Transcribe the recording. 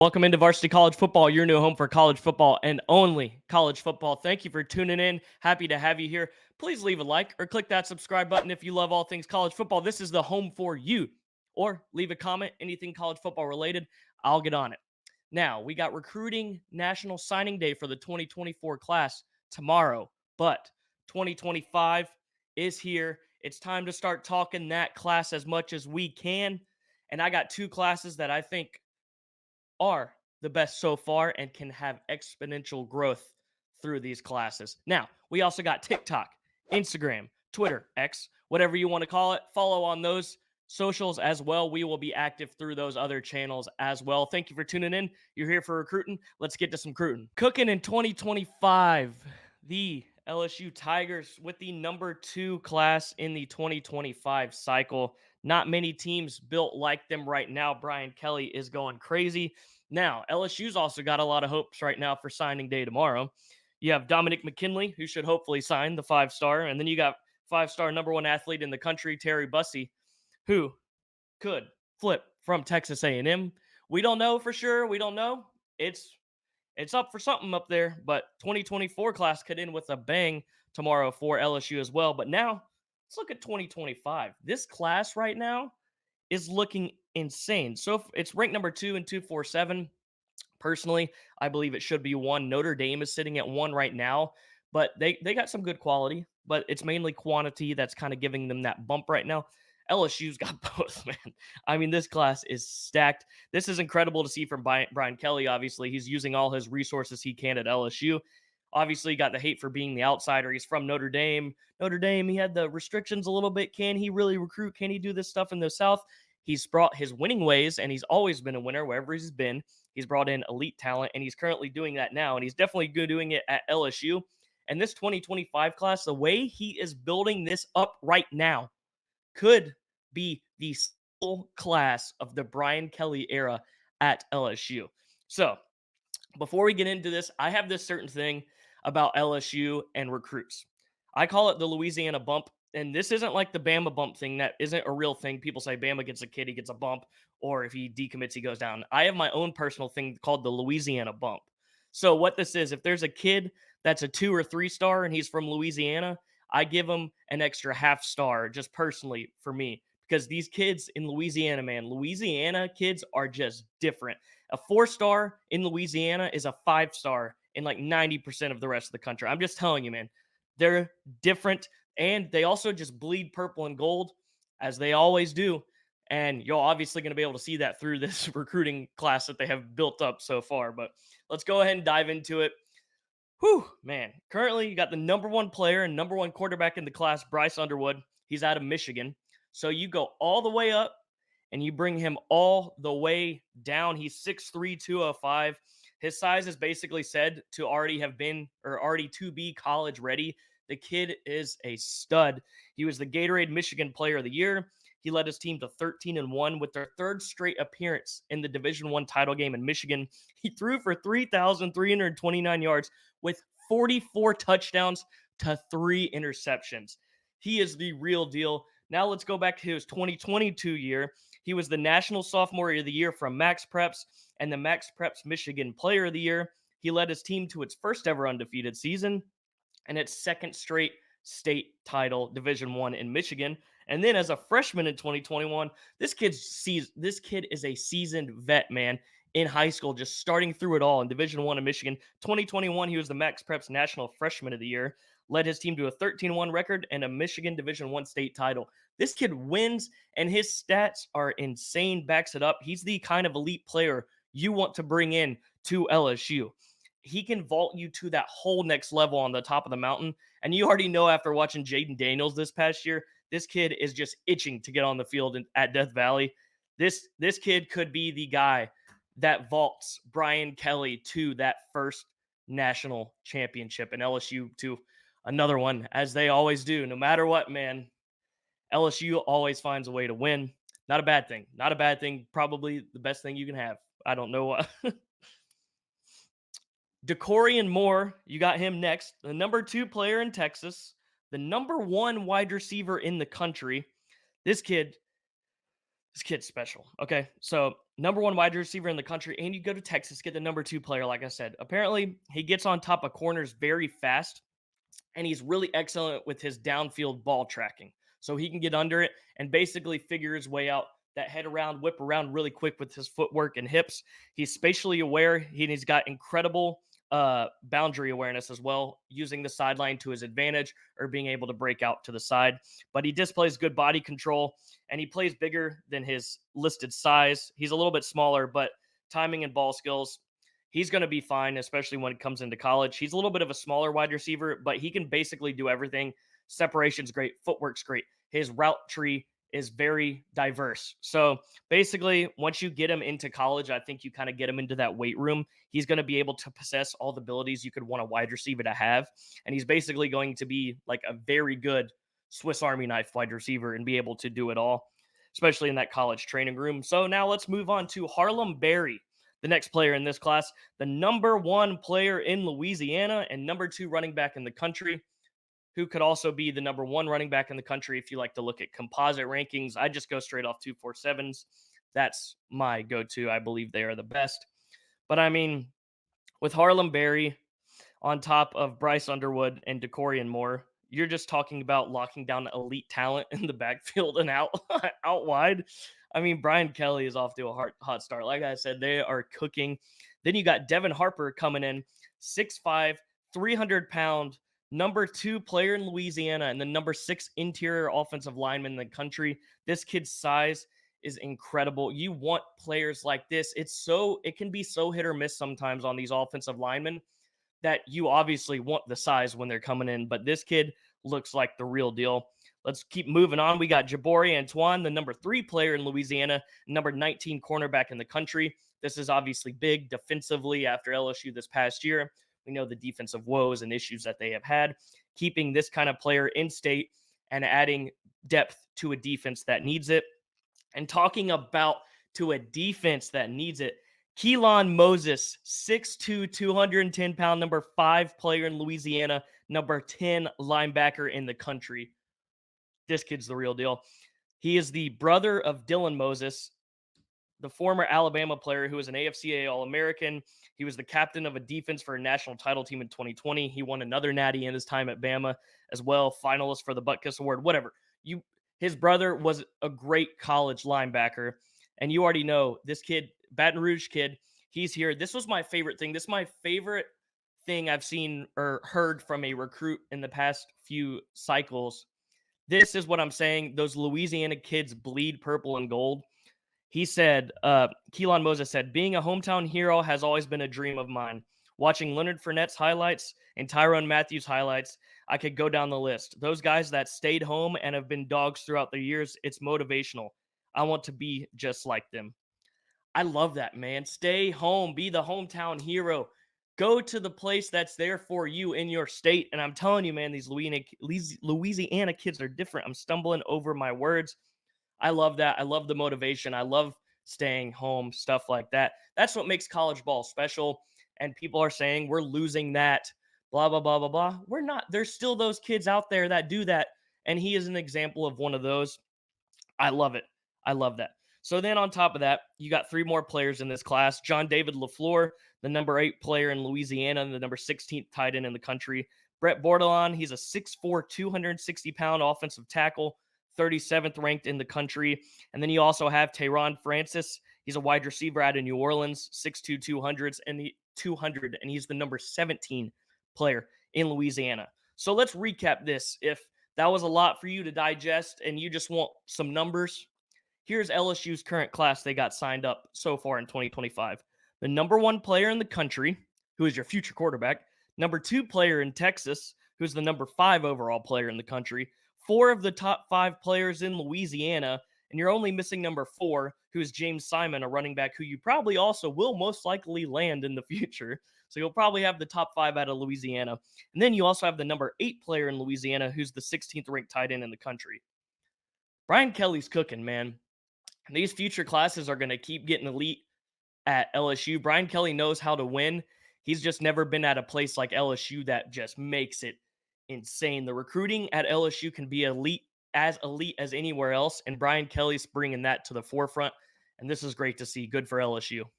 Welcome into Varsity College Football, your new home for college football and only college football. Thank you for tuning in. Happy to have you here. Please leave a like or click that subscribe button if you love all things college football. This is the home for you. Or leave a comment, anything college football related. I'll get on it. Now, we got recruiting National Signing Day for the 2024 class tomorrow, but 2025 is here. It's time to start talking that class as much as we can. And I got two classes that I think are the best so far and can have exponential growth through these classes. Now, we also got TikTok, Instagram, Twitter, X, whatever you want to call it. Follow on those socials as well. We will be active through those other channels as well. Thank you for tuning in. You're here for recruiting. Let's get to some recruiting. Cooking in 2025, the LSU Tigers with the number 2 class in the 2025 cycle. Not many teams built like them right now. Brian Kelly is going crazy. Now, LSU's also got a lot of hopes right now for signing day tomorrow. You have Dominic McKinley, who should hopefully sign the 5-star, and then you got 5-star number 1 athlete in the country, Terry Bussey, who could flip from Texas A&M. We don't know for sure. We don't know. It's up for something up there, but 2024 class could end with a bang tomorrow for LSU as well. But now, let's look at 2025. This class right now is looking insane. So it's ranked number 2 in 247. Personally, I believe it should be 1. Notre Dame is sitting at 1 right now, but they got some good quality, but it's mainly quantity that's kind of giving them that bump right now. LSU's got both, man. I mean, this class is stacked. This is incredible to see from Brian Kelly, obviously. He's using all his resources he can at LSU. Obviously, got the hate for being the outsider. He's from Notre Dame. Notre Dame, he had the restrictions a little bit. Can he really recruit? Can he do this stuff in the South? He's brought his winning ways, and he's always been a winner wherever he's been. He's brought in elite talent, and he's currently doing that now, and he's definitely doing it at LSU. And this 2025 class, the way he is building this up right now, could be the full class of the Brian Kelly era at LSU. So, before we get into this, I have this certain thing about LSU and recruits. I call it the Louisiana bump. And this isn't like the Bama bump thing. That isn't a real thing. People say Bama gets a kid, he gets a bump, or if he decommits, he goes down. I have my own personal thing called the Louisiana bump. So what this is, if there's a kid that's a 2 or 3-star and he's from Louisiana, I give him an extra half-star just personally for me. Because these kids in Louisiana, man, Louisiana kids are just different. A 4-star in Louisiana is a 5-star in like 90% of the rest of the country. I'm just telling you, man. They're different, and they also just bleed purple and gold, as they always do. And you're obviously going to be able to see that through this recruiting class that they have built up so far. But let's go ahead and dive into it. Whew, man. Currently, you got the number 1 player and number 1 quarterback in the class, Bryce Underwood. He's out of Michigan. So you go all the way up and you bring him all the way down. He's 6'3", 205. His size is basically said to already have been or already to be college ready. The kid is a stud. He was the Gatorade Michigan Player of the Year. He led his team to 13-1 with their 3rd straight appearance in the Division I title game in Michigan. He threw for 3,329 yards with 44 touchdowns to 3 interceptions. He is the real deal. Now let's go back to his 2022 year. He was the National Sophomore of the Year from Max Preps and the Max Preps Michigan Player of the Year. He led his team to its first ever undefeated season and its 2nd straight state title, Division I in Michigan. And then as a freshman in 2021, this kid is a seasoned vet, man, in high school, just starting through it all in Division I in Michigan. 2021, he was the Max Preps National Freshman of the Year, led his team to a 13-1 record and a Michigan Division I state title. This kid wins, and his stats are insane, backs it up. He's the kind of elite player you want to bring in to LSU. He can vault you to that whole next level on the top of the mountain. And you already know after watching Jaden Daniels this past year, this kid is just itching to get on the field at Death Valley. This kid could be the guy that vaults Brian Kelly to that first national championship and LSU to another one, as they always do. No matter what, man, LSU always finds a way to win. Not a bad thing. Not a bad thing. Probably the best thing you can have. I don't know what. Decorian Moore, you got him next. The number 2 player in Texas, the number 1 wide receiver in the country. This kid, This kid's special. Okay. So, number one wide receiver in the country, and you go to Texas, get the number two player, like I said. Apparently, he gets on top of corners very fast, and he's really excellent with his downfield ball tracking. So he can get under it and basically figure his way out that head around, whip around really quick with his footwork and hips. He's spatially aware. He's got incredible boundary awareness as well, using the sideline to his advantage or being able to break out to the side. But he displays good body control and he plays bigger than his listed size. He's a little bit smaller, but timing and ball skills, he's going to be fine, especially when it comes into college. He's a little bit of a smaller wide receiver, but he can basically do everything. Separation's great, footwork's great. His route tree is very diverse. So basically, once you get him into college, I think you kind of get him into that weight room. He's going to be able to possess all the abilities you could want a wide receiver to have. And he's basically going to be like a very good Swiss Army knife wide receiver and be able to do it all, especially in that college training room. So now let's move on to Harlem Berry, the next player in this class, the number one player in Louisiana and number two running back in the country, who could also be the number one running back in the country if you like to look at composite rankings. I just go straight off 247s. That's my go to. I believe they are the best. But I mean, with Harlem Berry on top of Bryce Underwood and Decorian Moore, you're just talking about locking down elite talent in the backfield and out out wide. I mean, Brian Kelly is off to a hot start. Like I said, they are cooking. Then you got Devin Harper coming in, 6'5", 300-pound, number two player in Louisiana, and the number six interior offensive lineman in the country. This kid's size is incredible. You want players like this. It can be so hit or miss sometimes on these offensive linemen that you obviously want the size when they're coming in, but this kid looks like the real deal. Let's keep moving on. We got Jabari Antoine, the number three player in Louisiana, number 19 cornerback in the country. This is obviously big defensively after LSU this past year. We know the defensive woes and issues that they have had. Keeping this kind of player in state and adding depth to a defense that needs it. And talking about to a defense that needs it, Keelan Moses, 6'2", 210-pound, number five player in Louisiana, number 10 linebacker in the country. This kid's the real deal. He is the brother of Dylan Moses, the former Alabama player who was an AFCA All-American. He was the captain of a defense for a national title team in 2020. He won another natty in his time at Bama as well, finalist for the Butkus Award, whatever. His brother was a great college linebacker, and you already know this kid, Baton Rouge kid, he's here. This was my favorite thing. This is my favorite thing I've seen or heard from a recruit in the past few cycles. This is what I'm saying. Those Louisiana kids bleed purple and gold. He said, Keelan Moses said, being a hometown hero has always been a dream of mine. Watching Leonard Fournette's highlights and Tyrone Matthews' highlights, I could go down the list. Those guys that stayed home and have been dogs throughout the years, it's motivational. I want to be just like them. I love that, man. Stay home. Be the hometown hero. Go to the place that's there for you in your state. And I'm telling you, man, these Louisiana kids are different. I'm stumbling over my words. I love that. I love the motivation. I love staying home, stuff like that. That's what makes college ball special. And people are saying we're losing that, blah, blah, blah, blah, blah. We're not. There's still those kids out there that do that. And he is an example of one of those. I love it. I love that. So then on top of that, you got three more players in this class. John David LaFleur, the number 8 player in Louisiana and the number 16th tight end in the country. Brett Bordelon, he's a 6'4", 260-pound offensive tackle, 37th ranked in the country. And then you also have Tehran Francis. He's a wide receiver out of New Orleans, 6'2", 200, and he's the number 17 player in Louisiana. So let's recap this. If that was a lot for you to digest and you just want some numbers, here's LSU's current class they got signed up so far in 2025. The number 1 player in the country, who is your future quarterback. Number 2 player in Texas, who's the number 5 overall player in the country. 4 of the top 5 players in Louisiana, and you're only missing number 4, who's James Simon, a running back who you probably also will most likely land in the future. So you'll probably have the top 5 out of Louisiana. And then you also have the number 8 player in Louisiana, who's the 16th ranked tight end in the country. Brian Kelly's cooking, man. These future classes are going to keep getting elite at LSU. Brian Kelly knows how to win. He's just never been at a place like LSU that just makes it insane. The recruiting at LSU can be elite as elite as anywhere else, and Brian Kelly's bringing that to the forefront, and this is great to see. Good for LSU.